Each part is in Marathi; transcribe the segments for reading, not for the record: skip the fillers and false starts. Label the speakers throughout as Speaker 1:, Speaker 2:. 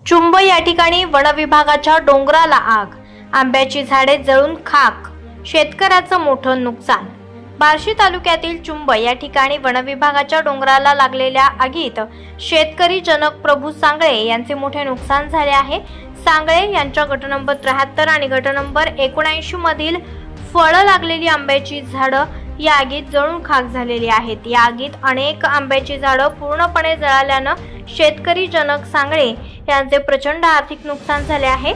Speaker 1: चुंब या ठिकाणी वनविभागाच्या डोंगराला आग, आंब्याची झाडे जळून खाक, शेतकऱ्याचं मोठं नुकसान। बार्शी तालुक्यातील चुंब या ठिकाणी वनविभागाच्या डोंगराला लागलेल्या आगीत शेतकरी जनक प्रभू सांगळे यांचे मोठे नुकसान झाले आहे। सांगळे यांच्या गट नंबर 73 आणि गट नंबर 79 मधील फळं लागलेली आंब्याची झाडं या आगीत जळून खाक झालेली आहेत। या आगीत अनेक आंब्याची झाडं पूर्णपणे जळाल्यानं शेतकरी जनक सांगळे यांचे प्रचंड आर्थिक नुकसान झाले आहे।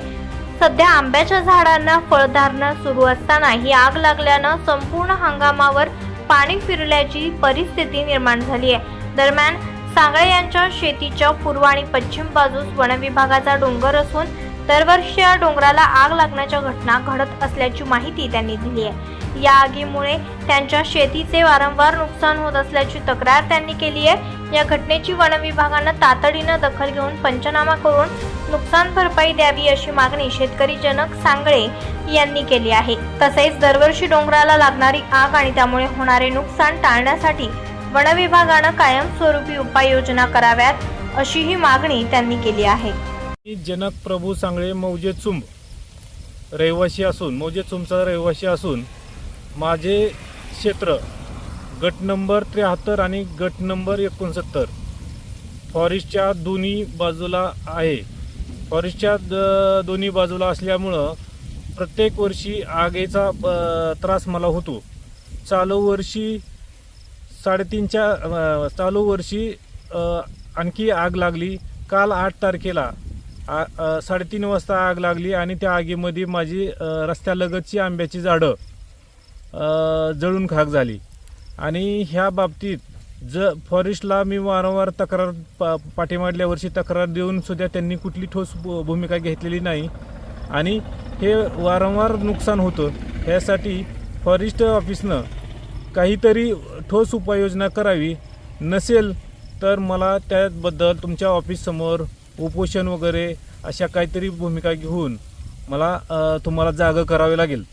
Speaker 1: सध्या आंब्याच्या झाडांना फळधारणा सुरू असताना ही आग लागल्यानं संपूर्ण हंगामावर पाणी फिरल्याची परिस्थिती निर्माण झाली आहे। दरम्यान सांगळे यांच्या शेतीच्या पूर्व आणि पश्चिम बाजूस वनविभागाचा डोंगर असून दरवर्षी या डोंगराला आग लागण्याच्या घटना घडत असल्याची माहिती त्यांनी दिली आहे। या आगीमुळे त्यांच्या शेतीचे वारंवार नुकसान होत असल्याची तक्रार त्यांनी केली आहे। या घटनेची वनविभागानं तातडीनं दखल घेऊन पंचनामा करून नुकसान भरपाई द्यावी अशी मागणी शेतकरी जनक सांगळे यांनी केली आहे। तसेच दरवर्षी डोंगराला लागणारी आग आणि त्यामुळे होणारे नुकसान टाळण्यासाठी वनविभागानं कायमस्वरूपी उपाययोजना कराव्यात अशीही मागणी त्यांनी केली आहे।
Speaker 2: जनक प्रभू सांगळे मौजे चुंब रहिवासी असून माझे क्षेत्र गट नंबर 73 आणि गट नंबर 69 फॉरेस्टच्या दोन्ही बाजूला आहे। फॉरेस्टच्या दोन्ही बाजूला असल्यामुळं प्रत्येक वर्षी आगीचा त्रास मला होतो। चालू वर्षी आणखी आग लागली। काल 8 तारखेला 3:30 वाजता आग लागली आणि त्या आगीमध्ये माझी रस्त्यालगतची आंब्याची झाडं जळून खाक झाली। आणि ह्या बाबतीत फॉरेस्टला मी वारंवार पाठीमागल्या वर्षी तक्रार देऊन सुद्धा त्यांनी कुठली ठोस भूमिका घेतलेली नाही आणि हे वारंवार नुकसान होतं। ह्यासाठी फॉरेस्ट ऑफिसनं काहीतरी ठोस उपाययोजना करावी, नसेल तर मला त्याबद्दल तुमच्या ऑफिससमोर उपोषण वगैरे अशा काहीतरी भूमिका घेऊन मला तुम्हाला जागं करावे लागेल।